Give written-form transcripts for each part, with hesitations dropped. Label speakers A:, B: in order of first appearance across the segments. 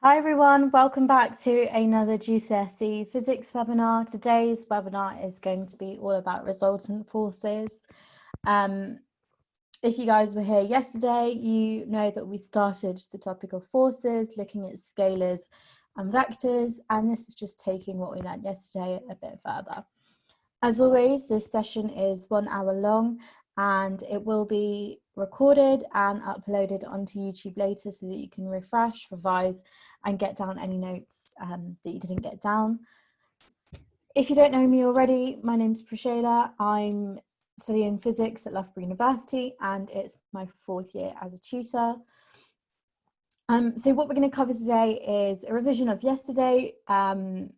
A: Hi everyone, welcome back to another GCSE Physics webinar. Today's webinar is going to be all about resultant forces. If you guys were here yesterday, you know that we started the topic of forces, looking at scalars and vectors, and this is just taking what we learned yesterday a bit further. As always, this session is 1 hour long and it will be recorded and uploaded onto YouTube later so that you can refresh, revise and get down any notes that you didn't get down. If you don't know me already, my name's Preshayla. I'm studying physics at Loughborough University and it's my 4th year as a tutor. So what we're going to cover today is a revision of yesterday and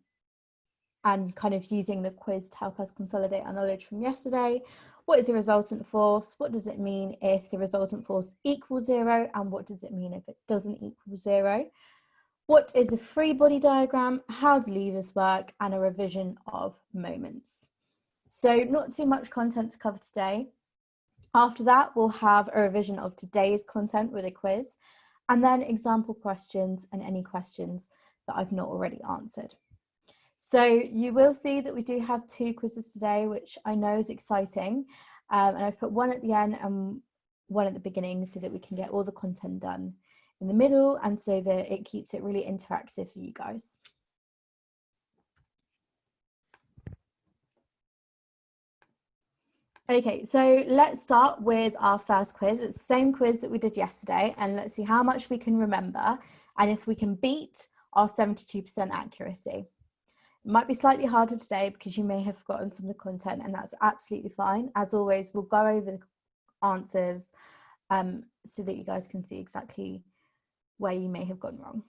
A: kind of using the quiz to help us consolidate our knowledge from yesterday. What is a resultant force? What does it mean if the resultant force equals 0? And what does it mean if it doesn't equal 0? What is a free body diagram? How do levers work? And a revision of moments. So not too much content to cover today. After that, we'll have a revision of today's content with a quiz, and then example questions and any questions that I've not already answered. So you will see that we do have 2 quizzes today, which I know is exciting. And I've put one at the end and one at the beginning so that we can get all the content done in the middle and so that it keeps it really interactive for you guys. Okay, so let's start with our first quiz. It's the same quiz that we did yesterday, and let's see how much we can remember and if we can beat our 72% accuracy. It might be slightly harder today because you may have forgotten some of the content, and that's absolutely fine. As always, we'll go over the answers so that you guys can see exactly where you may have gone wrong.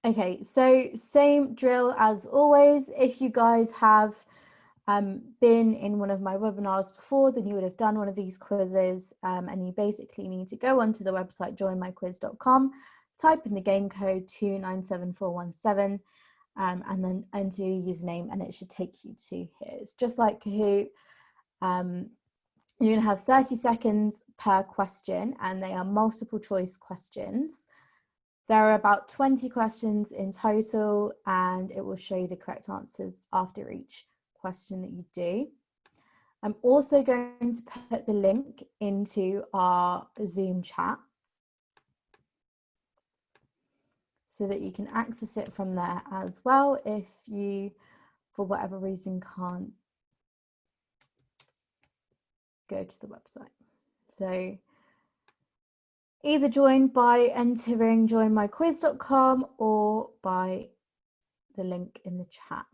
A: Okay, so same drill as always. If you guys have been in one of my webinars before, then you would have done one of these quizzes, and you basically need to go onto the website joinmyquiz.com, type in the game code 297417, and then enter your username, and it should take you to here. It's just like Kahoot. You're going to have 30 seconds per question, and they are multiple choice questions. There are about 20 questions in total, and it will show you the correct answers after each question that you do. I'm also going to put the link into our Zoom chat so that you can access it from there as well if you, for whatever reason, can't go to the website. So either join by entering joinmyquiz.com or by the link in the chat.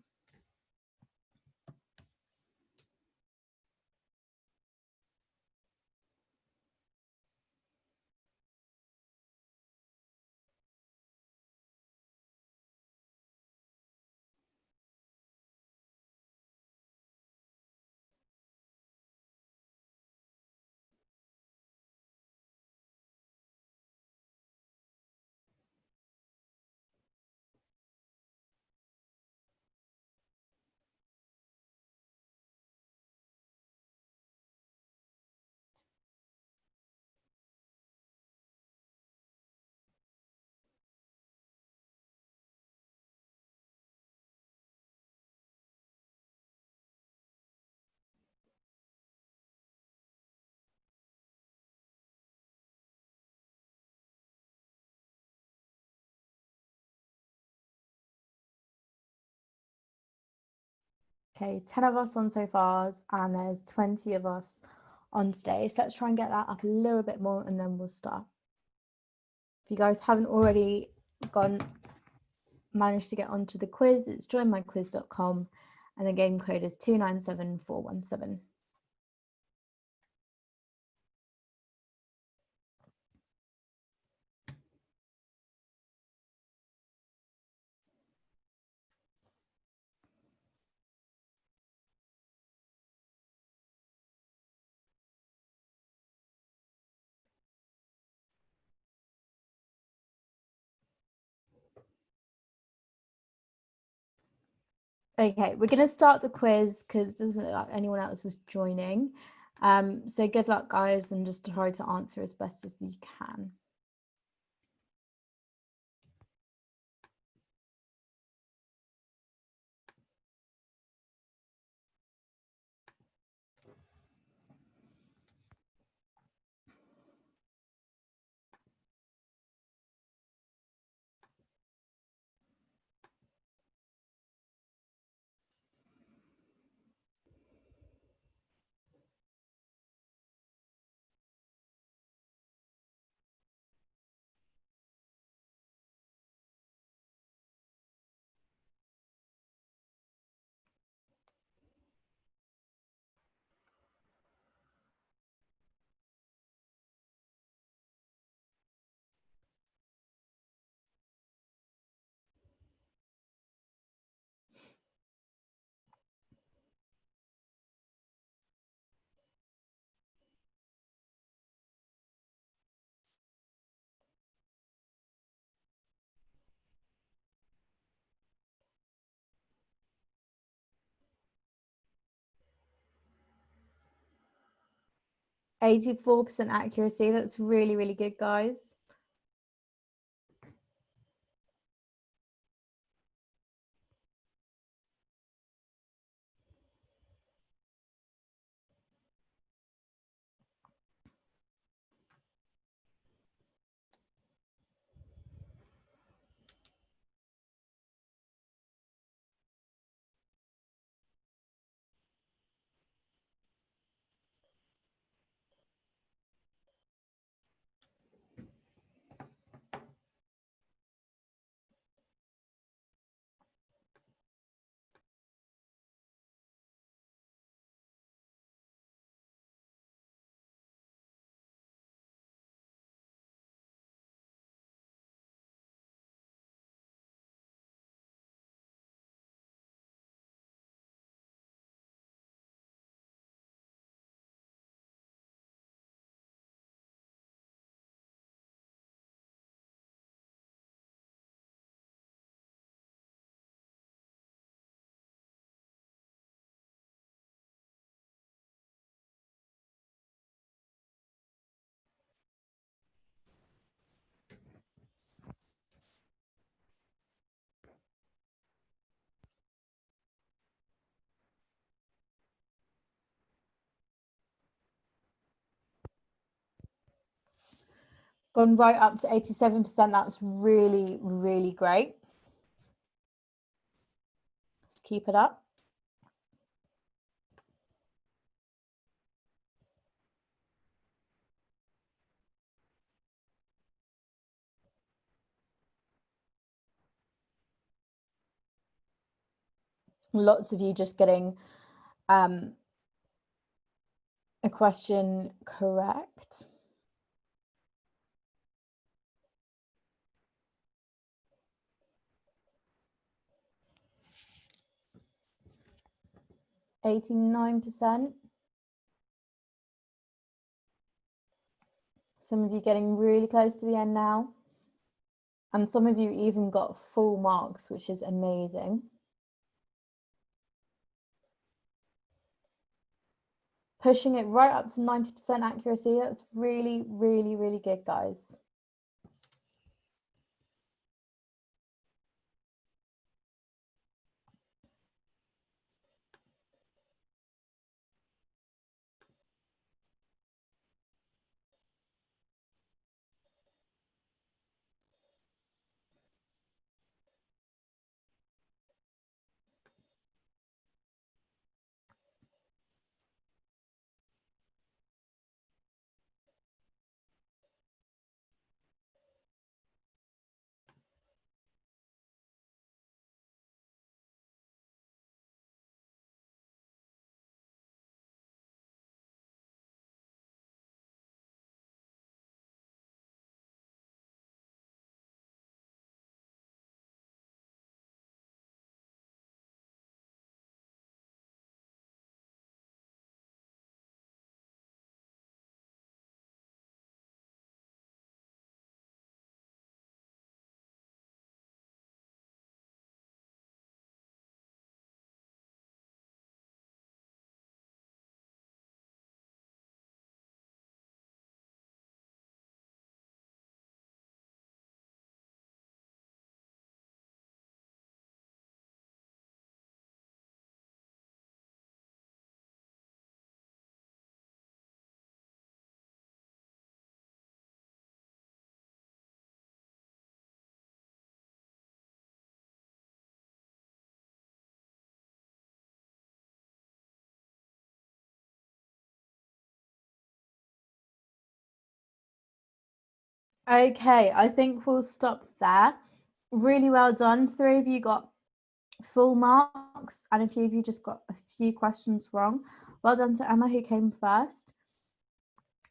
A: Okay, 10 of us on so far, and there's 20 of us on today. So let's try and get that up a little bit more and then we'll start. If you guys haven't already managed to get onto the quiz, it's joinmyquiz.com and the game code is 297417. Okay, we're going to start the quiz because it doesn't look like anyone else is joining. So good luck, guys, and just try to answer as best as you can. %84 accuracy. That's really, really good, guys. Gone right up to 87%. That's really, really great. Let's keep it up. Lots of you just getting a question correct. %89%. Some of you getting really close to the end now. And some of you even got full marks, which is amazing. Pushing it right up to 90% accuracy. That's really, really, really good, guys. Okay, I think we'll stop there. Really well done. 3 of you got full marks and a few of you just got a few questions wrong. Well done to Emma, who came first.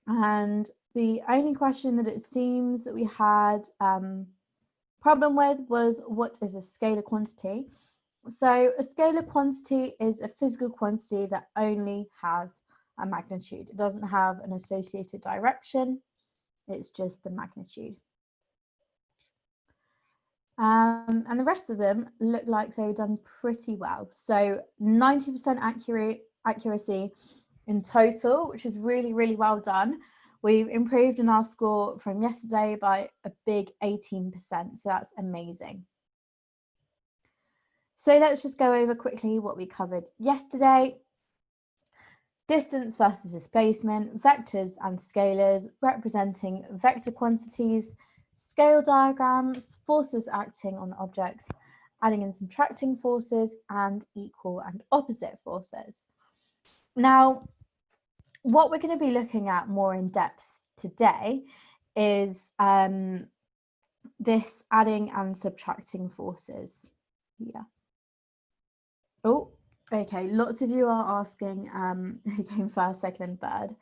A: And the only question that it seems that we had problem with was, what is a scalar quantity? So a scalar quantity is a physical quantity that only has a magnitude. It doesn't have an associated direction. It's just the magnitude. And the rest of them look like they were done pretty well. So 90% accuracy in total, which is really, really well done. We've improved in our score from yesterday by a big 18%. So that's amazing. So let's just go over quickly what we covered yesterday. Distance versus displacement, vectors and scalars, representing vector quantities, scale diagrams, forces acting on objects, adding and subtracting forces, and equal and opposite forces. Now, what we're going to be looking at more in depth today is this adding and subtracting forces. Yeah. Oh, okay. Lots of you are asking who came first, second, and third.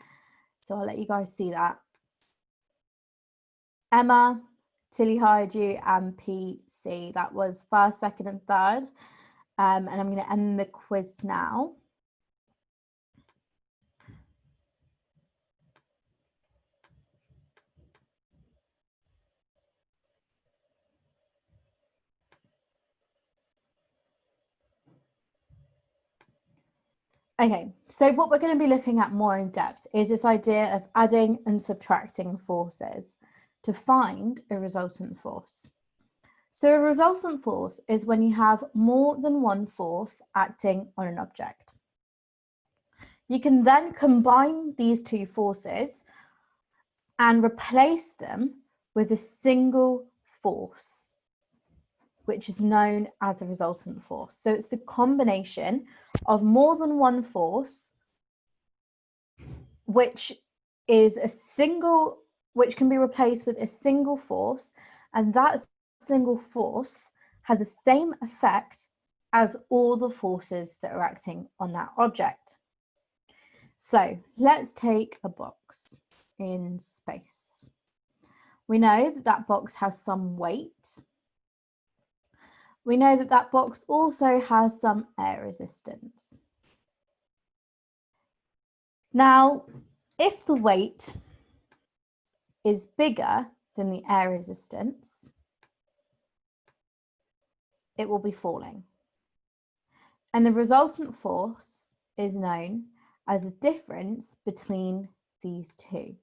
A: So I'll let you guys see that. Emma, Tilly hired you, and PC. That was first, second, and third. And I'm going to end the quiz now. Okay, so what we're going to be looking at more in depth is this idea of adding and subtracting forces to find a resultant force. So a resultant force is when you have more than one force acting on an object. You can then combine these two forces and replace them with a single force, which is known as a resultant force. So it's the combination of more than one force, which can be replaced with a single force, and that single force has the same effect as all the forces that are acting on that object. So let's take a box in space. We know that that box has some weight. We know that that box also has some air resistance. Now, if the weight is bigger than the air resistance, it will be falling. And the resultant force is known as the difference between these two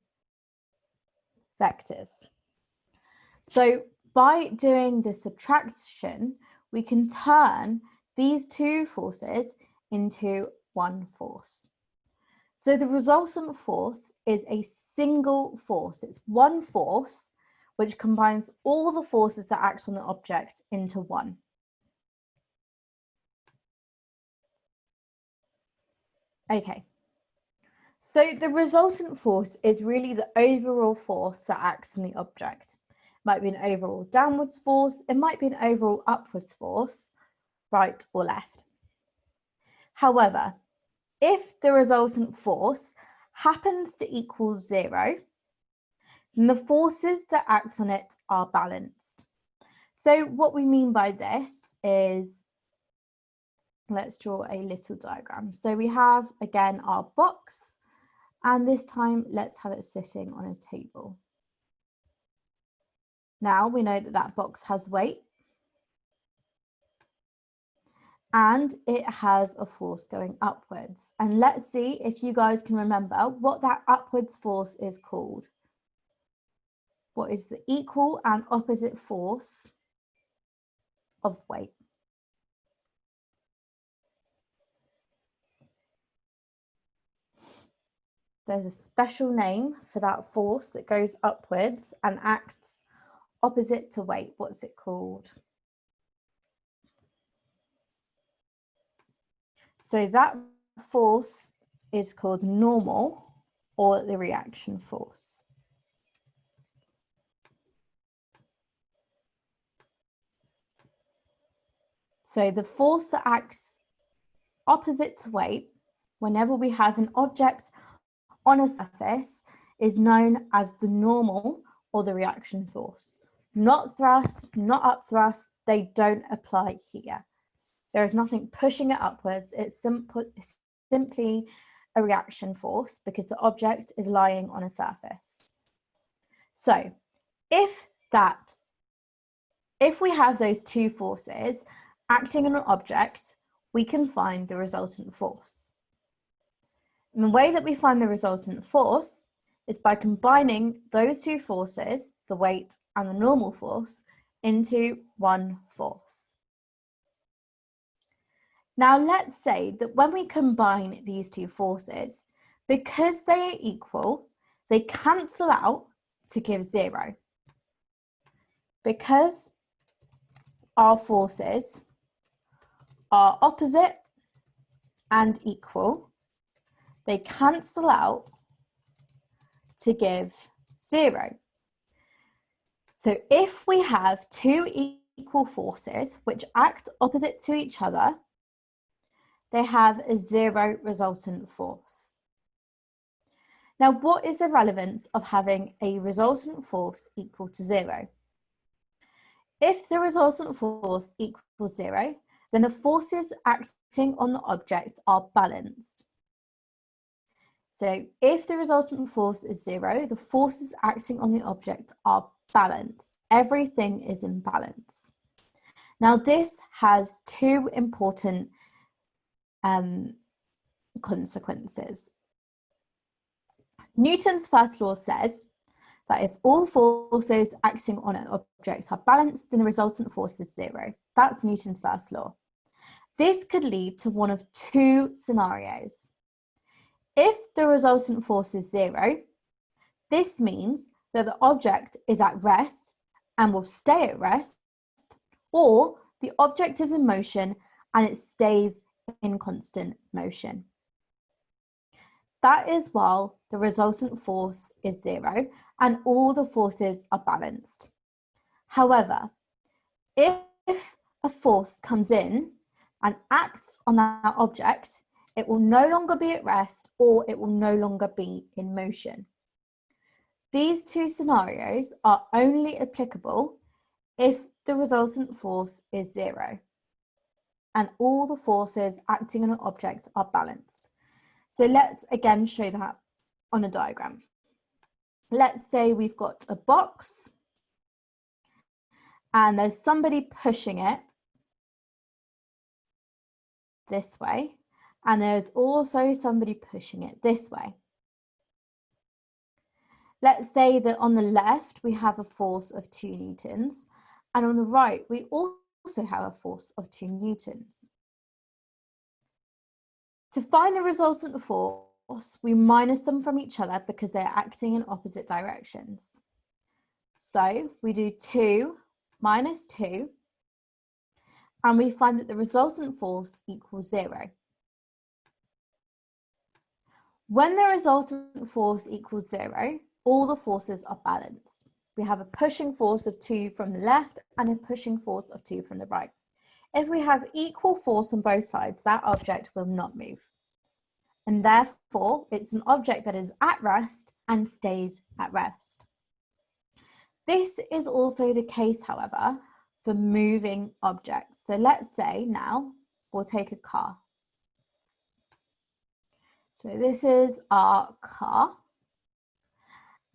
A: vectors. So by doing the subtraction, we can turn these two forces into one force. So the resultant force is a single force. It's one force which combines all the forces that act on the object into one. Okay, so the resultant force is really the overall force that acts on the object. It might be an overall downwards force, it might be an overall upwards force, right or left. However, if the resultant force happens to equal 0, then the forces that act on it are balanced. So what we mean by this is, let's draw a little diagram. So we have, again, our box, and this time let's have it sitting on a table. Now we know that that box has weight and it has a force going upwards. And let's see if you guys can remember what that upwards force is called. What is the equal and opposite force of weight? There's a special name for that force that goes upwards and acts opposite to weight. What's it called? So that force is called normal, or the reaction force. So the force that acts opposite to weight whenever we have an object on a surface is known as the normal or the reaction force. Not thrust, not up thrust, they don't apply here. There is nothing pushing it upwards, it's simply a reaction force because the object is lying on a surface. So if we have those two forces acting on an object, we can find the resultant force. And the way that we find the resultant force is by combining those two forces, the weight and the normal force, into one force. Now let's say that when we combine these two forces, because they are equal, they cancel out to give 0. Because our forces are opposite and equal, they cancel out to give 0. So if we have two equal forces which act opposite to each other, they have a 0 resultant force. Now, what is the relevance of having a resultant force equal to 0? If the resultant force equals 0, then the forces acting on the object are balanced. So if the resultant force is 0, the forces acting on the object are balanced. Everything is in balance. Now this has two important consequences. Newton's first law says that if all forces acting on an object are balanced, then the resultant force is 0. That's Newton's first law. This could lead to one of two scenarios. If the resultant force is 0, this means that the object is at rest and will stay at rest, or the object is in motion and it stays in constant motion. That is while the resultant force is 0 and all the forces are balanced. However, if a force comes in and acts on that object, it will no longer be at rest or it will no longer be in motion. These two scenarios are only applicable if the resultant force is 0 and all the forces acting on an object are balanced. So let's again show that on a diagram. Let's say we've got a box and there's somebody pushing it this way, and there's also somebody pushing it this way. Let's say that on the left we have a force of 2 newtons, and on the right we also have a force of 2 newtons. To find the resultant force, we minus them from each other because they're acting in opposite directions. So we do 2 minus 2, and we find that the resultant force equals 0. When the resultant force equals 0, all the forces are balanced. We have a pushing force of 2 from the left and a pushing force of 2 from the right. If we have equal force on both sides, that object will not move. And therefore, it's an object that is at rest and stays at rest. This is also the case, however, for moving objects. So let's say now we'll take a car. So this is our car.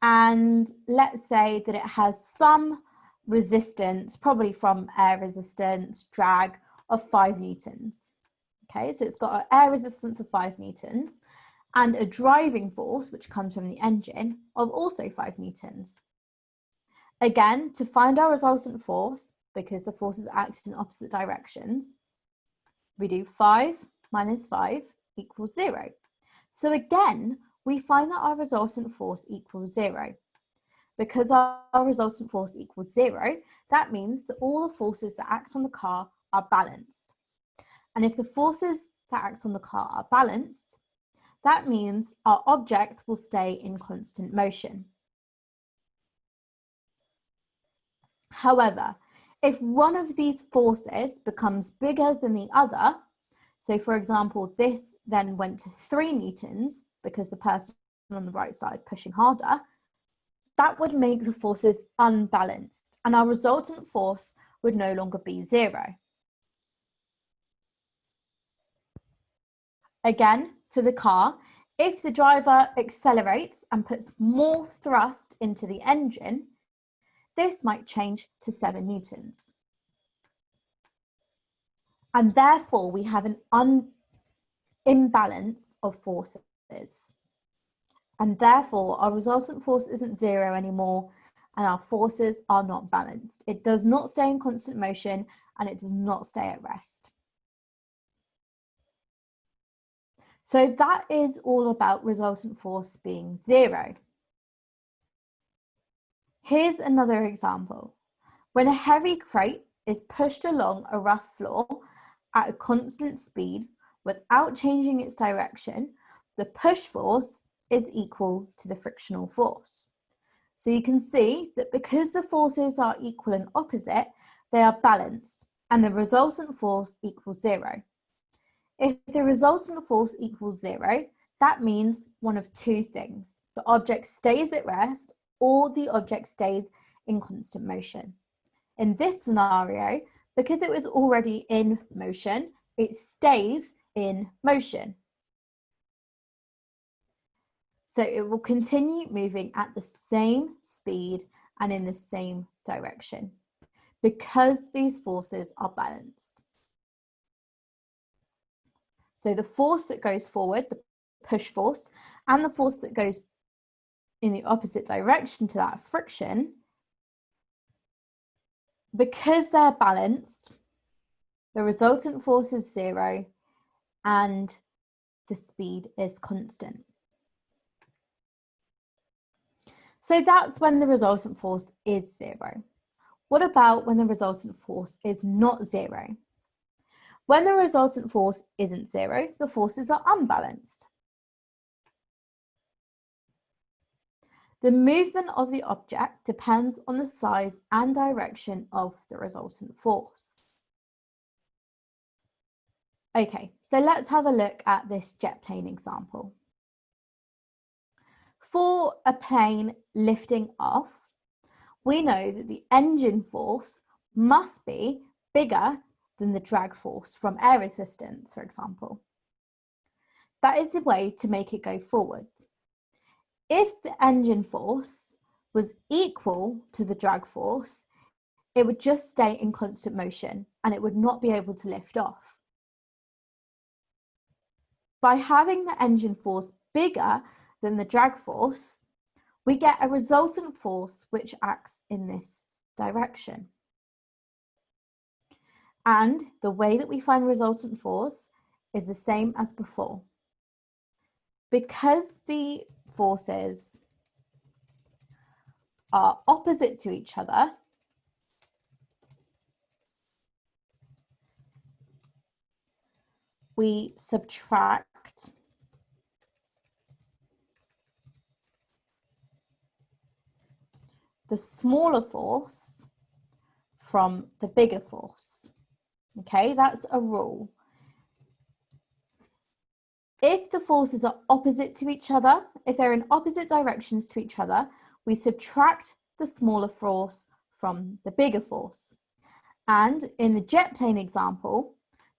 A: And let's say that it has some resistance, probably from air resistance, drag of 5 newtons. Okay, so it's got an air resistance of 5 newtons and a driving force, which comes from the engine, of also 5 newtons. Again, to find our resultant force, because the forces act in opposite directions, we do 5 minus 5 equals 0. So again, we find that our resultant force equals 0. Because our resultant force equals 0, that means that all the forces that act on the car are balanced. And if the forces that act on the car are balanced, that means our object will stay in constant motion. However, If one of these forces becomes bigger than the other, so for example, this then went to 3 newtons because the person on the right started pushing harder, that would make the forces unbalanced and our resultant force would no longer be 0. Again, for the car, if the driver accelerates and puts more thrust into the engine, this might change to 7 newtons. And therefore, we have an imbalance of forces. And therefore, our resultant force isn't 0 anymore, and our forces are not balanced. It does not stay in constant motion, and it does not stay at rest. So that is all about resultant force being 0. Here's another example. When a heavy crate is pushed along a rough floor at a constant speed without changing its direction, the push force is equal to the frictional force. So you can see that because the forces are equal and opposite, they are balanced and the resultant force equals 0. If the resultant force equals 0, that means one of two things. The object stays at rest or the object stays in constant motion. In this scenario, because it was already in motion, it stays in motion. So it will continue moving at the same speed and in the same direction because these forces are balanced. So the force that goes forward, the push force, and the force that goes in the opposite direction to that friction, because they're balanced, the resultant force is 0 and the speed is constant. So that's when the resultant force is 0. What about when the resultant force is not 0? When the resultant force isn't 0, the forces are unbalanced. The movement of the object depends on the size and direction of the resultant force. Okay, so let's have a look at this jet plane example. For a plane lifting off, we know that the engine force must be bigger than the drag force from air resistance, for example. That is the way to make it go forward. If the engine force was equal to the drag force, it would just stay in constant motion and it would not be able to lift off. By having the engine force bigger than the drag force, we get a resultant force which acts in this direction. And the way that we find resultant force is the same as before. Because the forces are opposite to each other, we subtract the smaller force from the bigger force. Okay, that's a rule. If the forces are opposite to each other, if they're in opposite directions to each other, we subtract the smaller force from the bigger force. And in the jet plane example,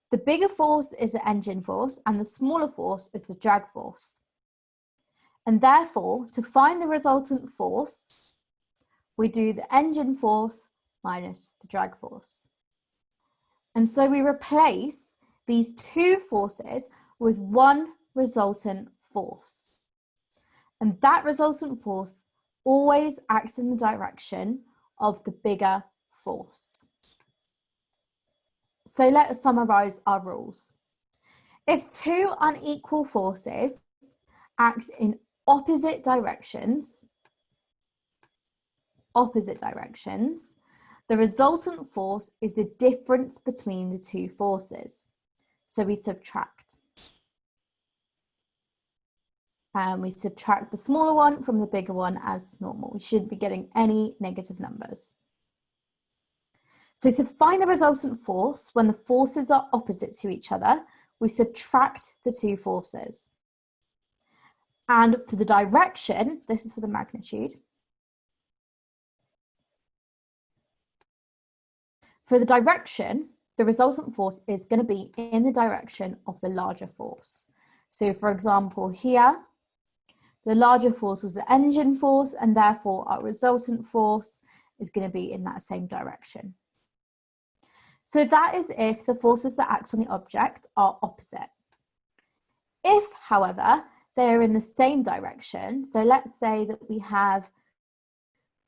A: the bigger force is the engine force and the smaller force is the drag force. And therefore, to find the resultant force, we do the engine force minus the drag force. And so we replace these two forces with one resultant force. And that resultant force always acts in the direction of the bigger force. So let's summarize our rules. If two unequal forces act in opposite directions, the resultant force is the difference between the two forces. So we subtract. And we subtract the smaller one from the bigger one as normal. We shouldn't be getting any negative numbers. So to find the resultant force, when the forces are opposite to each other, we subtract the two forces. And for the direction, this is for the magnitude. For the direction, the resultant force is going to be in the direction of the larger force. So for example, here, the larger force was the engine force, and therefore our resultant force is going to be in that same direction. So that is if the forces that act on the object are opposite. If, however, they are in the same direction, so let's say that we have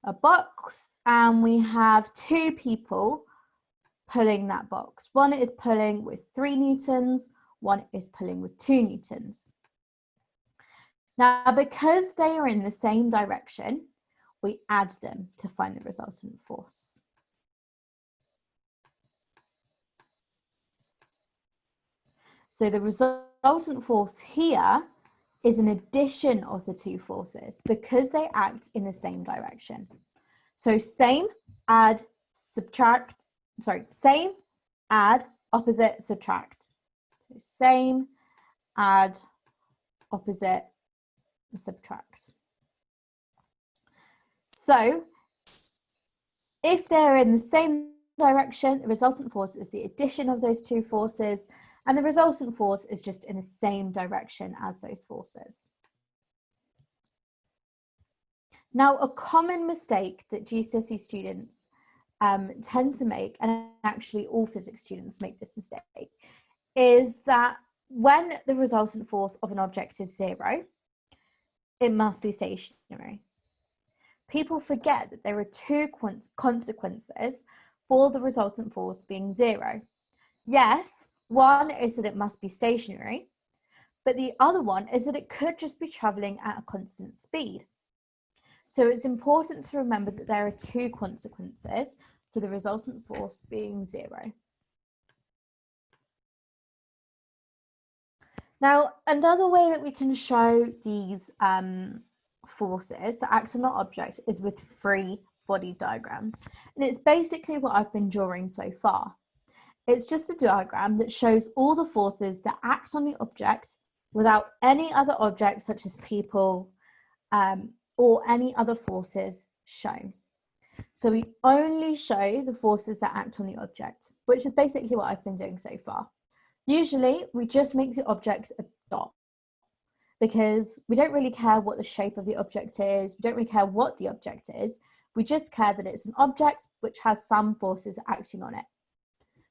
A: a box and we have two people pulling that box. One is pulling with 3 newtons, one is pulling with 2 newtons. Now, because they are in the same direction, we add them to find the resultant force. So the resultant force here is an addition of the two forces because they act in the same direction. So same, add, subtract, same, add, opposite, subtract. So same, add, opposite, subtract. So if they're in the same direction, the resultant force is the addition of those two forces, and the resultant force is just in the same direction as those forces. Now, a common mistake that GCSE students tend to make, and actually all physics students make this mistake, is that when the resultant force of an object is 0, it must be stationary. People forget that there are two consequences for the resultant force being 0. Yes, one is that it must be stationary, but the other one is that it could just be traveling at a constant speed. So it's important to remember that there are two consequences for the resultant force being 0. Now, another way that we can show these forces that act on an object is with free body diagrams. And it's basically what I've been drawing so far. It's just a diagram that shows all the forces that act on the object without any other objects such as people or any other forces shown. So we only show the forces that act on the object, which is basically what I've been doing so far. Usually we just make the object a dot because we don't really care what the shape of the object is. We don't really care what the object is. We just care that it's an object which has some forces acting on it.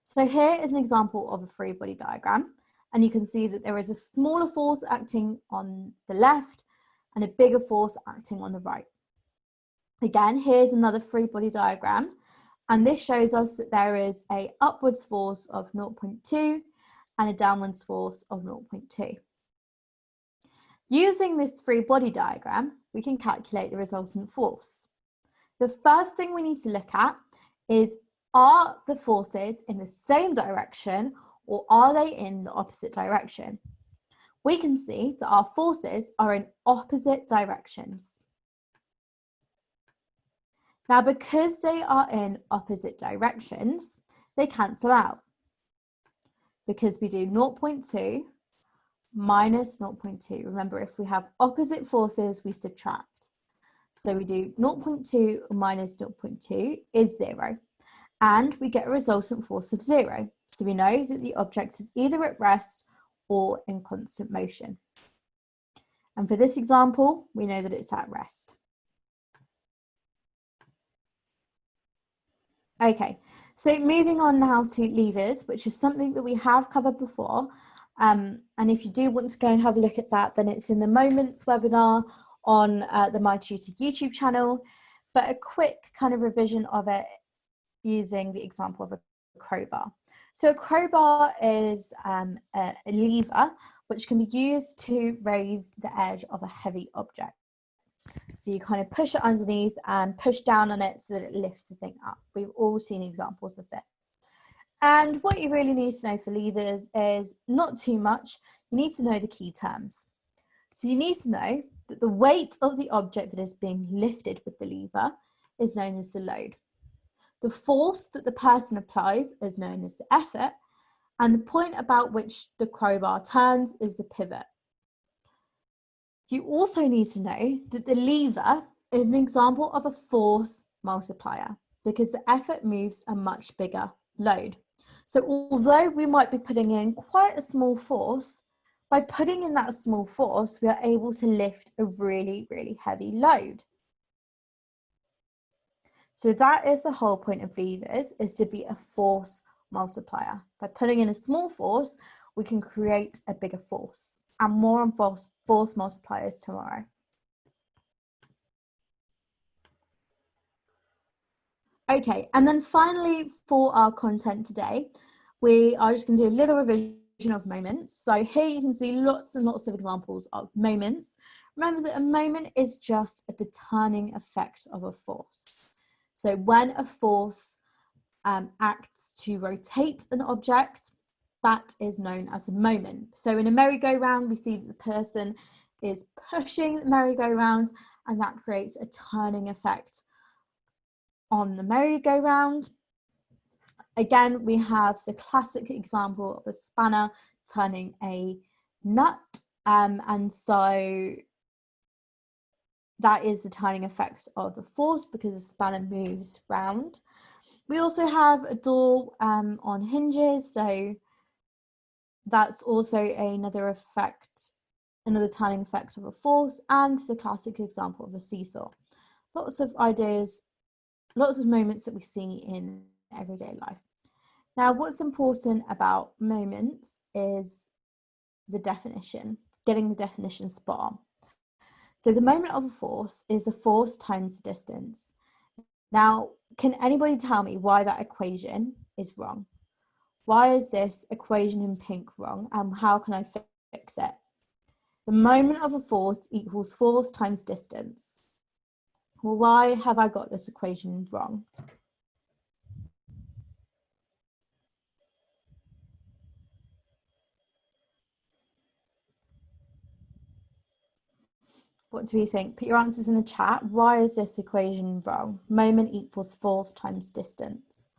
A: So here is an example of a free body diagram, and you can see that there is a smaller force acting on the left and a bigger force acting on the right. Again, here's another free body diagram, and this shows us that there is an upwards force of 0.2 and a downwards force of 0.2. Using this free body diagram, we can calculate the resultant force. The first thing we need to look at is, are the forces in the same direction or are they in the opposite direction? We can see that our forces are in opposite directions. Now, because they are in opposite directions, they cancel out. Because we do 0.2 minus 0.2. Remember, if we have opposite forces, we subtract. So we do 0.2 minus 0.2 is 0. And we get a resultant force of 0. So we know that the object is either at rest or in constant motion. And for this example, we know that it's at rest. Okay, so moving on now to levers, which is something that we have covered before. And if you do want to go and have a look at that, then it's in the Moments webinar on the MyTutor YouTube channel. But a quick kind of revision of it using the example of a crowbar. So a crowbar is a lever which can be used to raise the edge of a heavy object. So you kind of push it underneath and push down on it so that it lifts the thing up. We've all seen examples of this. And what you really need to know for levers is not too much. You need to know the key terms. So you need to know that the weight of the object that is being lifted with the lever is known as the load. The force that the person applies is known as the effort, and the point about which the crowbar turns is the pivot. You also need to know that the lever is an example of a force multiplier because the effort moves a much bigger load. So although we might be putting in quite a small force, by putting in that small force, we are able to lift a really, really heavy load. So that is the whole point of levers, is to be a force multiplier. By putting in a small force, we can create a bigger force. And more on force multipliers tomorrow. Okay, and then finally for our content today, we are just going to do a little revision of moments. So here you can see lots and lots of examples of moments. Remember that a moment is just the turning effect of a force. So when a force acts to rotate an object, that is known as a moment. So in a merry-go-round, we see that the person is pushing the merry-go-round, and that creates a turning effect on the merry-go-round. Again, we have the classic example of a spanner turning a nut, and so that is the turning effect of the force because the spanner moves round. We also have a door on hinges, so that's also another effect, another turning effect of a force, and the classic example of a seesaw. Lots of ideas, lots of moments that we see in everyday life. Now, what's important about moments is the definition, getting the definition spot on. So the moment of a force is the force times the distance. Now, can anybody tell me why that equation is wrong? Why is this equation in pink wrong, and how can I fix it? The moment of a force equals force times distance. Well, why have I got this equation wrong? What do we think? Put your answers in the chat. Why is this equation wrong? Moment equals force times distance.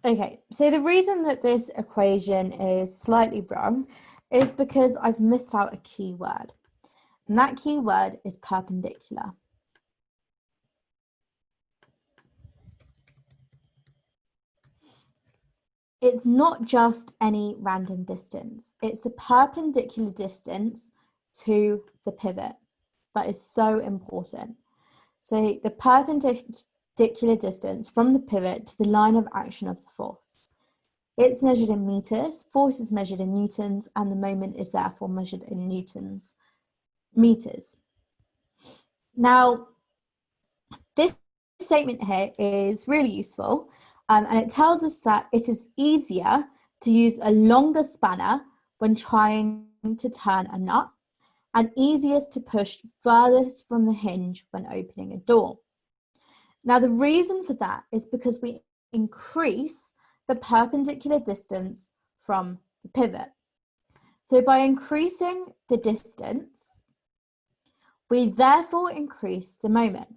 A: Okay, so the reason that this equation is slightly wrong is because I've missed out a key word. And that key word is perpendicular. It's not just any random distance. It's the perpendicular distance to the pivot. That is so important. So the perpendicular distance from the pivot to the line of action of the force. It's measured in meters, force is measured in newtons, and the moment is therefore measured in newtons meters. Now, this statement here is really useful, and it tells us that it is easier to use a longer spanner when trying to turn a nut, and easiest to push furthest from the hinge when opening a door. Now, the reason for that is because we increase the perpendicular distance from the pivot. So by increasing the distance, we therefore increase the moment.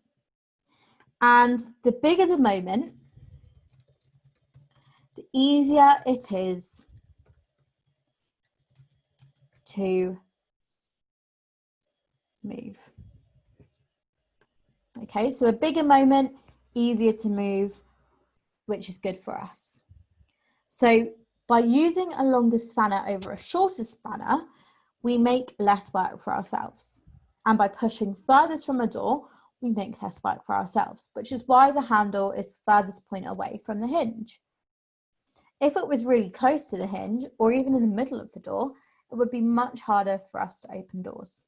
A: And the bigger the moment, the easier it is to move. Okay, so a bigger moment, easier to move, which is good for us. So by using a longer spanner over a shorter spanner, we make less work for ourselves. And by pushing furthest from a door, we make less work for ourselves, which is why the handle is the furthest point away from the hinge. If it was really close to the hinge, or even in the middle of the door, it would be much harder for us to open doors.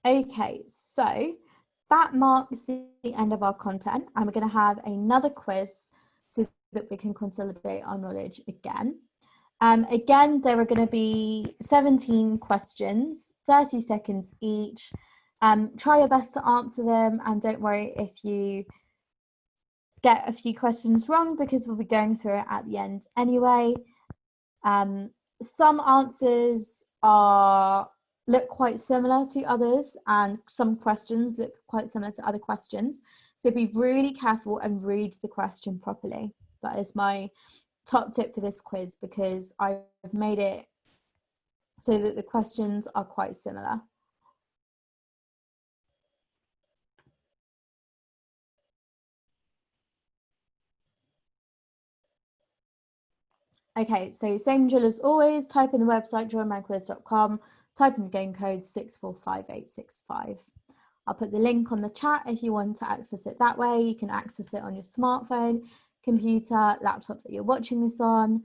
A: Okay, so that marks the end of our content, and we're going to have another quiz to that we can consolidate our knowledge again. Again, there are going to be 17 questions, 30 seconds each. Try your best to answer them, and don't worry if you get a few questions wrong, because we'll be going through it at the end anyway. Some answers look quite similar to others, and some questions look quite similar to other questions. So be really careful and read the question properly. That is my top tip for this quiz, because I've made it so that the questions are quite similar. Okay, so same drill as always. Type in the website joinmyquiz.com, type in the game code 645865. I'll put the link on the chat if you want to access it that way. You can access it on your smartphone, computer, laptop that you're watching this on,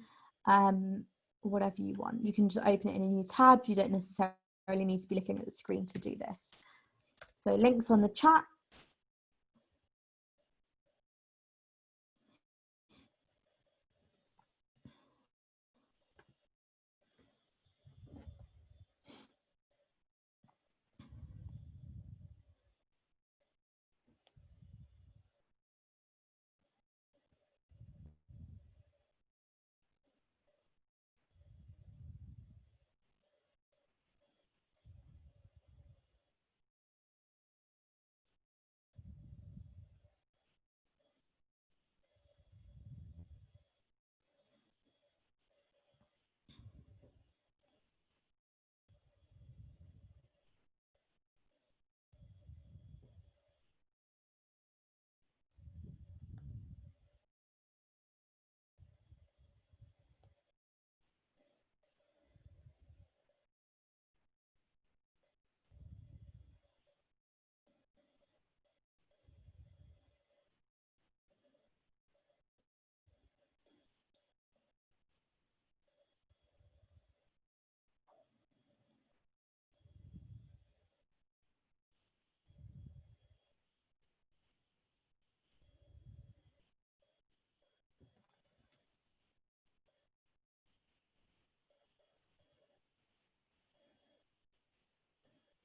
A: whatever you want. You can just open it in a new tab. You don't necessarily need to be looking at the screen to do this. So links on the chat.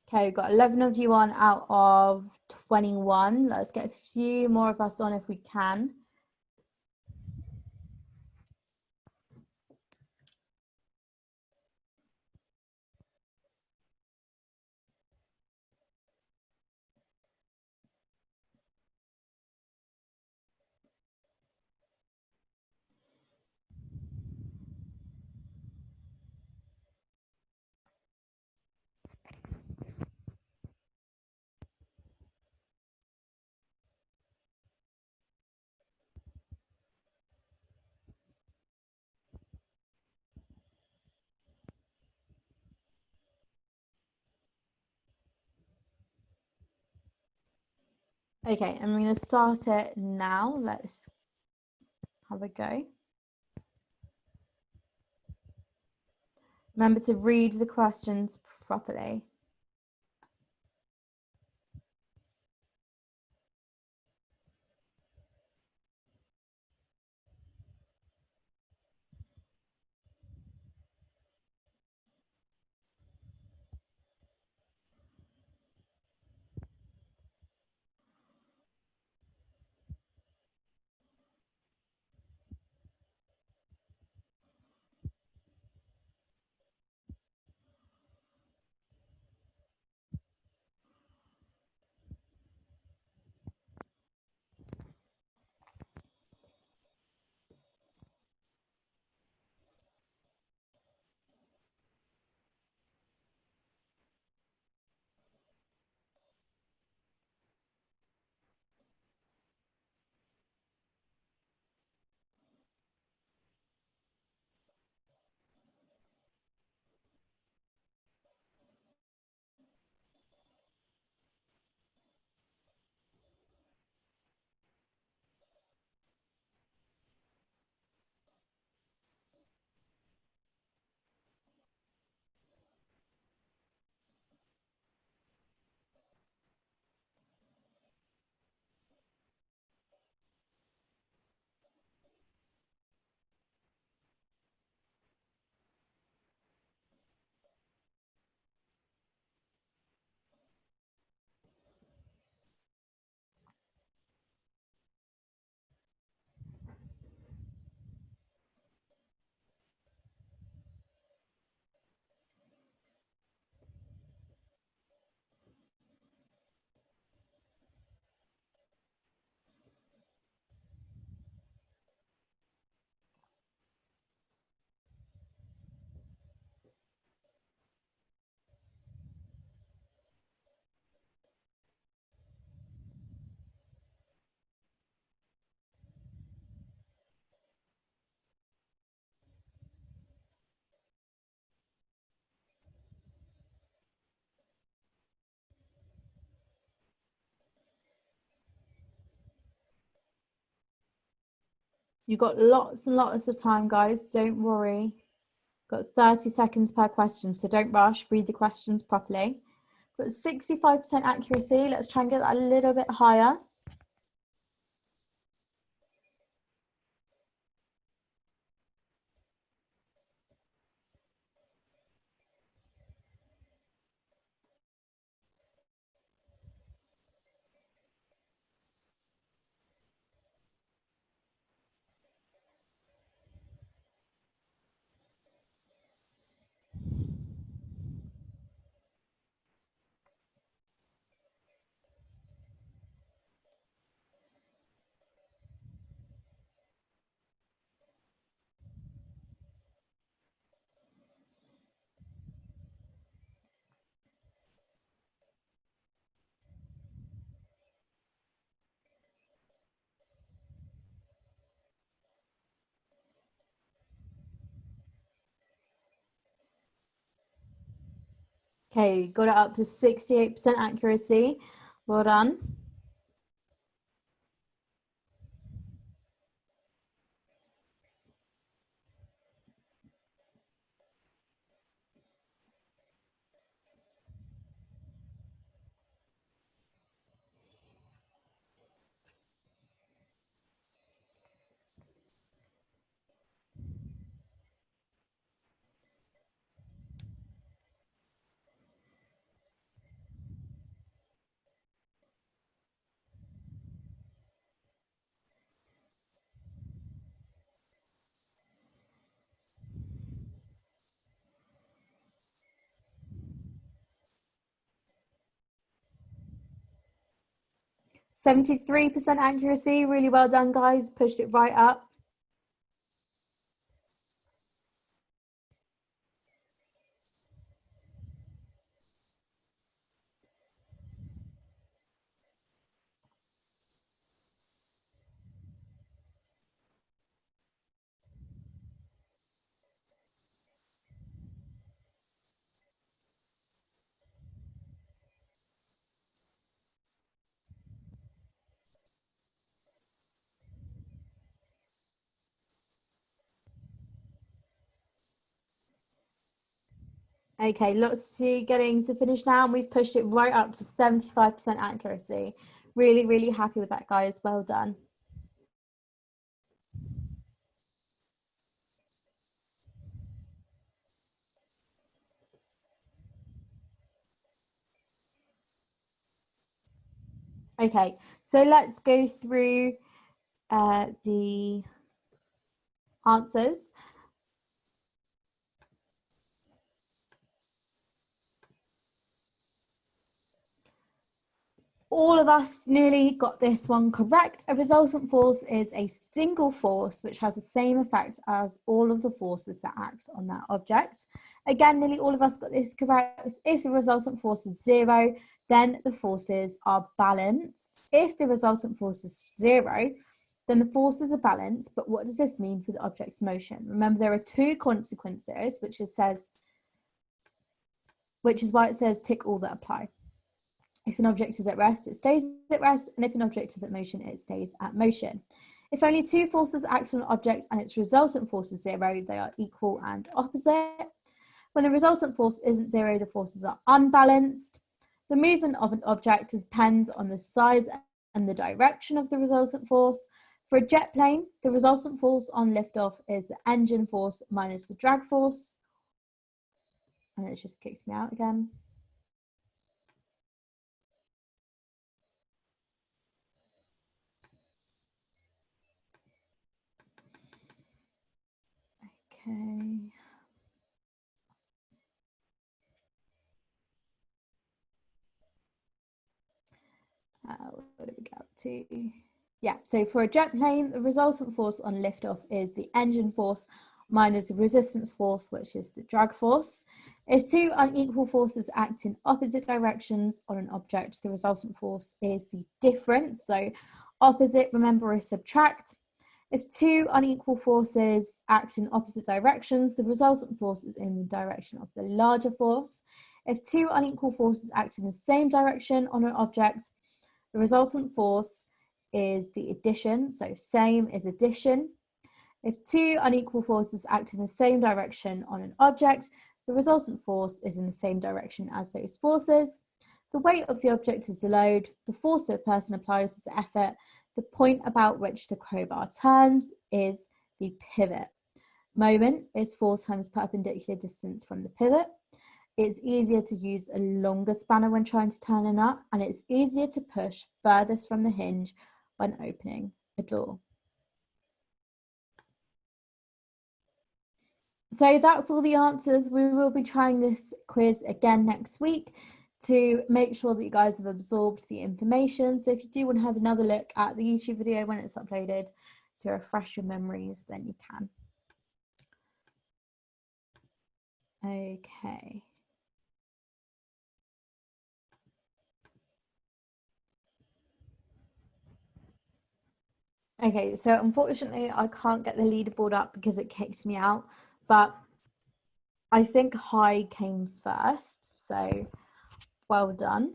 A: Okay, we've got 11 of you on out of 21. Let's get a few more of us on if we can. Okay, I'm going to start it now. Let's have a go. Remember to read the questions properly. You've got lots and lots of time, guys. Don't worry. Got 30 seconds per question, so don't rush. Read the questions properly. Got 65% accuracy. Let's try and get that a little bit higher. Okay, got it up to 68% accuracy. Well done. %73% accuracy. Really well done, guys. Pushed it right up. Okay, lots to getting to finish now, and we've pushed it right up to 75% accuracy. Really, really happy with that, guys. Well done. Okay, so let's go through the answers. All of us nearly got this one correct. A resultant force is a single force which has the same effect as all of the forces that act on that object. Again, nearly all of us got this correct. If the resultant force is 0, then the forces are balanced. If the resultant force is 0, then the forces are balanced. But what does this mean for the object's motion? Remember, there are 2 consequences, which is why it says tick all that apply. If an object is at rest, it stays at rest, and if an object is at motion, it stays at motion. If only 2 forces act on an object and its resultant force is 0, they are equal and opposite. When the resultant force isn't 0, the forces are unbalanced. The movement of an object depends on the size and the direction of the resultant force. For a jet plane, the resultant force on liftoff is the engine force minus the drag force. And it just kicks me out again. Okay. What do we get up to? Yeah, so for a jet plane, the resultant force on liftoff is the engine force minus the resistance force, which is the drag force. If 2 unequal forces act in opposite directions on an object, the resultant force is the difference. So opposite, remember, is subtract. If 2 unequal forces act in opposite directions, the resultant force is in the direction of the larger force. If 2 unequal forces act in the same direction on an object, the resultant force is the addition, so same is addition. If two unequal forces act in the same direction on an object, the resultant force is in the same direction as those forces. The weight of the object is the load. The force a person applies is the effort. The point about which the crowbar turns is the pivot. Moment is force times perpendicular distance from the pivot. It's easier to use a longer spanner when trying to turn a nut, and it's easier to push furthest from the hinge when opening a door. So that's all the answers. We will be trying this quiz again next week to make sure that you guys have absorbed the information. So if you do want to have another look at the YouTube video when it's uploaded to refresh your memories, then you can. Okay. Okay, so unfortunately I can't get the leaderboard up because it kicked me out, but I think high came first, so well done.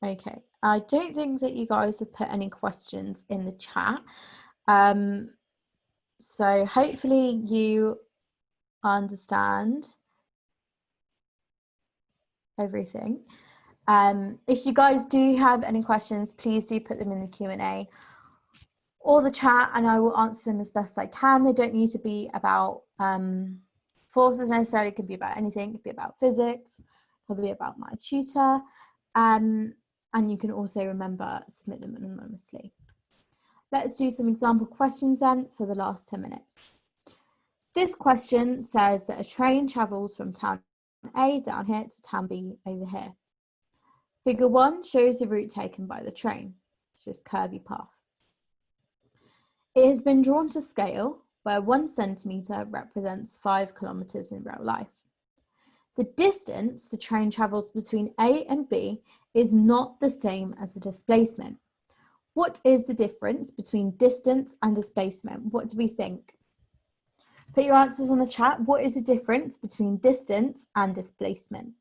A: Okay, I don't think that you guys have put any questions in the chat. So hopefully you understand everything. If you guys do have any questions, please do put them in the Q&A or the chat, and I will answer them as best I can. They don't need to be about forces necessarily. It could be about anything. It could be about physics. It could be about MyTutor. And you can also remember, submit them anonymously. Let's do some example questions then for the last 10 minutes. This question says that a train travels from town A down here to town B over here. Figure 1 shows the route taken by the train. It's just curvy path. It has been drawn to scale where 1 centimetre represents 5 kilometres in real life. The distance the train travels between A and B is not the same as the displacement. What is the difference between distance and displacement? What do we think? Put your answers on the chat. What is the difference between distance and displacement?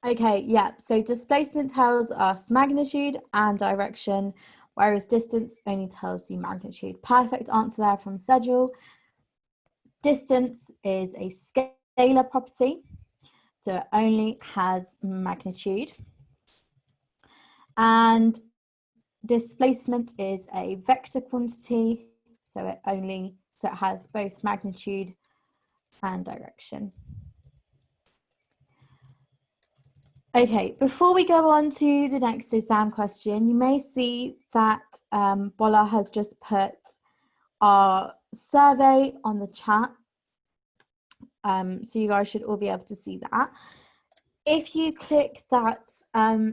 A: Okay, yeah, so displacement tells us magnitude and direction, whereas distance only tells you magnitude. Perfect answer there from Sejal. Distance is a scalar property, so it only has magnitude. And displacement is a vector quantity, so it has both magnitude and direction. Okay, before we go on to the next exam question, you may see that Bola has just put our survey on the chat. So you guys should all be able to see that. If you click that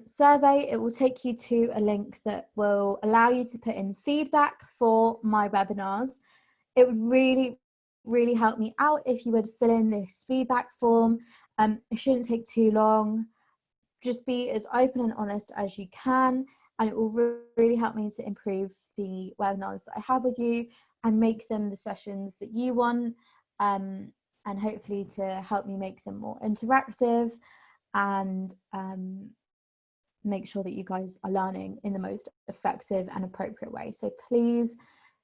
A: survey, it will take you to a link that will allow you to put in feedback for my webinars. It would really, really help me out if you would fill in this feedback form. It shouldn't take too long. Just be as open and honest as you can, and it will really help me to improve the webinars that I have with you and make them the sessions that you want, and hopefully to help me make them more interactive and make sure that you guys are learning in the most effective and appropriate way. So please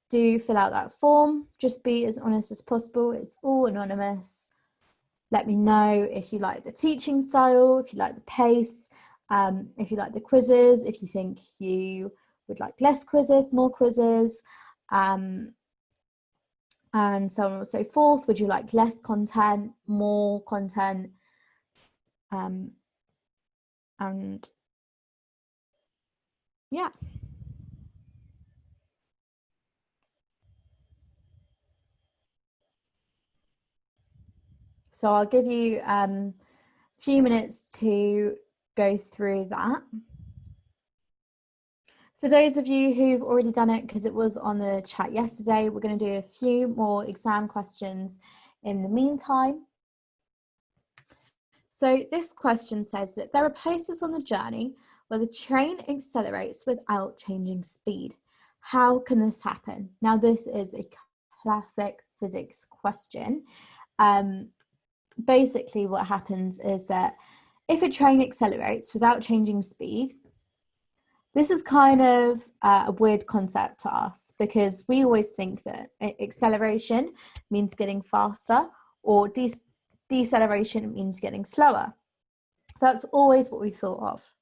A: do fill out that form. Just be as honest as possible. It's all anonymous. Let me know if you like the teaching style, if you like the pace, if you like the quizzes, if you think you would like less quizzes, more quizzes, and so on and so forth. Would you like less content, more content? And Yeah. So I'll give you a few minutes to go through that. For those of you who've already done it, because it was on the chat yesterday, we're going to do a few more exam questions in the meantime. So this question says that there are places on the journey where the train accelerates without changing speed. How can this happen? Now, this is a classic physics question. Basically, what happens is that if a train accelerates without changing speed, this is kind of a weird concept to us because we always think that acceleration means getting faster or deceleration means getting slower. That's always what we thought of.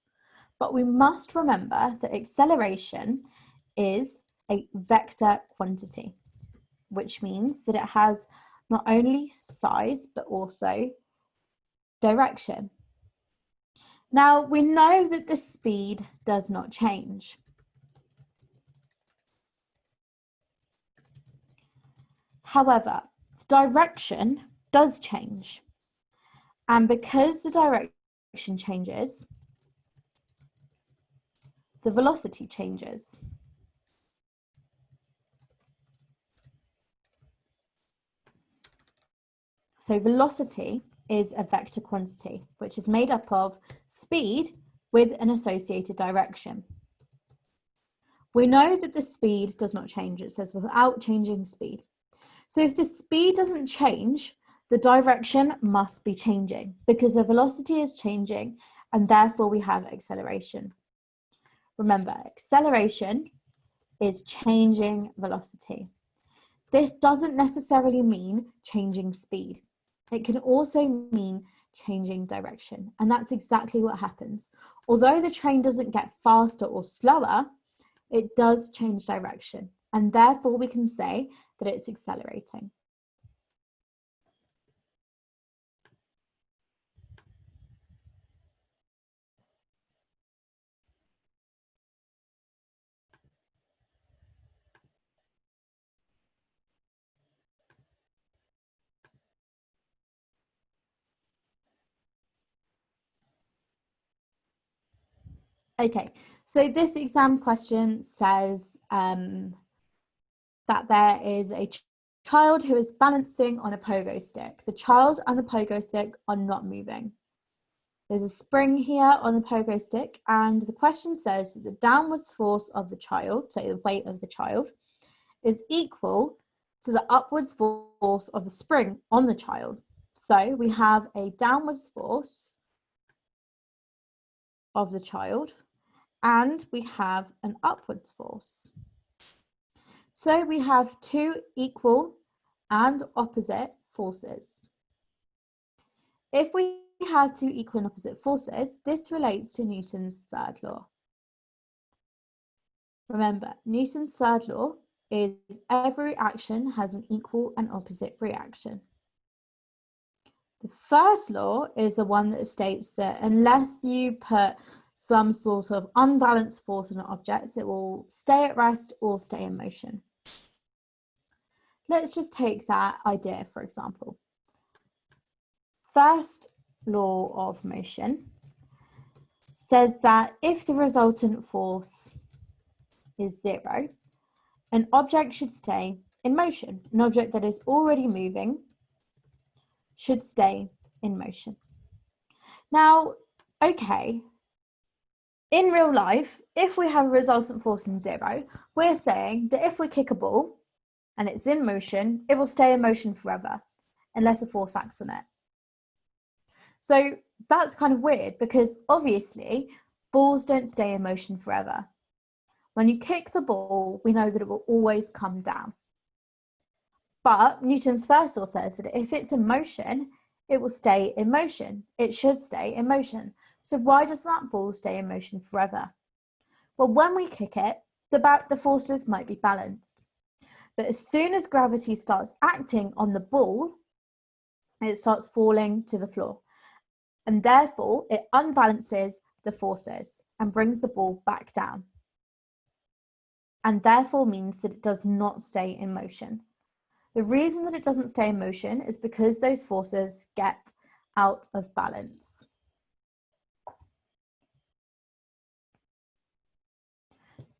A: But we must remember that acceleration is a vector quantity, which means that it has not only size, but also direction. Now, we know that the speed does not change. However, the direction does change. And because the direction changes, the velocity changes. So velocity is a vector quantity, which is made up of speed with an associated direction. We know that the speed does not change. It says without changing speed. So if the speed doesn't change, the direction must be changing because the velocity is changing and therefore we have acceleration. Remember, acceleration is changing velocity. This doesn't necessarily mean changing speed. It can also mean changing direction. And that's exactly what happens. Although the train doesn't get faster or slower, it does change direction. And therefore we can say that it's accelerating. Okay, so this exam question says that there is a child who is balancing on a pogo stick. The child and the pogo stick are not moving. There's a spring here on the pogo stick, and the question says that the downwards force of the child, so the weight of the child, is equal to the upwards force of the spring on the child. So we have a downwards force of the child, and we have an upwards force. So we have two equal and opposite forces. If we have two equal and opposite forces, this relates to Newton's third law. Remember, Newton's third law is every action has an equal and opposite reaction. The first law is the one that states that unless you put some sort of unbalanced force on an object, it will stay at rest or stay in motion. Let's just take that idea, for example. First law of motion says that if the resultant force is 0, an object should stay in motion. An object that is already moving should stay in motion. Now, okay, in real life, if we have a resultant force in 0, we're saying that if we kick a ball and it's in motion, it will stay in motion forever unless a force acts on it. So that's kind of weird because obviously balls don't stay in motion forever. When you kick the ball, we know that it will always come down. But Newton's first law says that if it's in motion, it will stay in motion. It should stay in motion. So why does that ball stay in motion forever? Well, when we kick it, the forces might be balanced. But as soon as gravity starts acting on the ball, it starts falling to the floor. And therefore, it unbalances the forces and brings the ball back down. and therefore means that it does not stay in motion. The reason that it doesn't stay in motion is because those forces get out of balance.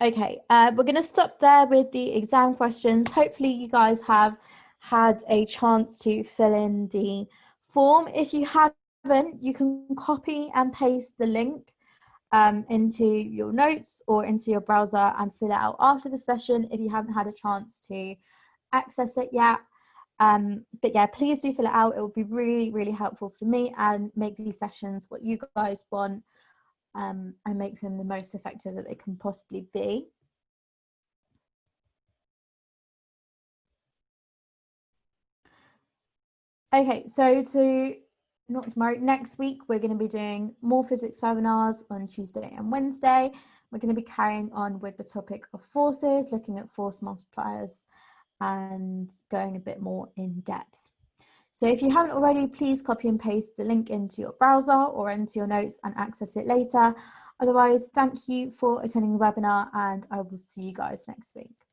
A: Okay, we're going to stop there with the exam questions. Hopefully you guys have had a chance to fill in the form. If you haven't, you can copy and paste the link into your notes or into your browser and fill it out after the session if you haven't had a chance to access it yet. But yeah, please do fill it out. It will be really, really helpful for me and make these sessions what you guys want, and make them the most effective that they can possibly be. Okay, so not tomorrow, next week, we're going to be doing more physics webinars on Tuesday and Wednesday. We're going to be carrying on with the topic of forces, looking at force multipliers and going a bit more in depth. So if you haven't already, please copy and paste the link into your browser or into your notes and access it later. Otherwise, thank you for attending the webinar, and I will see you guys next week.